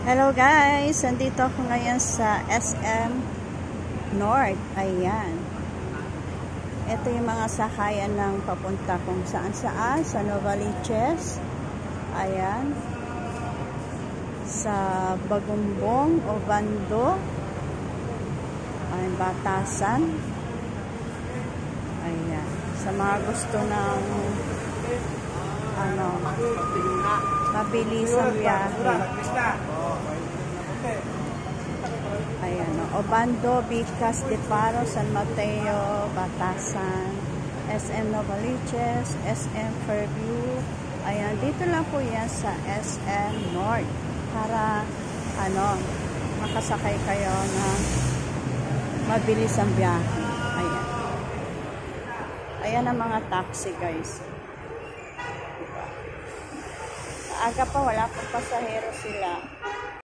Hello guys! Nandito ako ngayon sa SM North. Ayan. Ito yung mga sakayan ng papunta kung saan-saan. Sa Novaliches. Ayan. Sa Bagumbong o Bando. Ayan, Batasan. Ayan. Sa mga gusto ng mabilis ang biyahe. Ayan, Obando, Bicas, De Paro, San Mateo, Batasan, SM Novaliches, SM Fairview. Ayan, dito lang po yan sa SM North para makasakay kayo na mabilis ang biyahe. Ayan. Ayan ang mga taxi, guys. Diba? Aga pa, wala pang pasahero sila.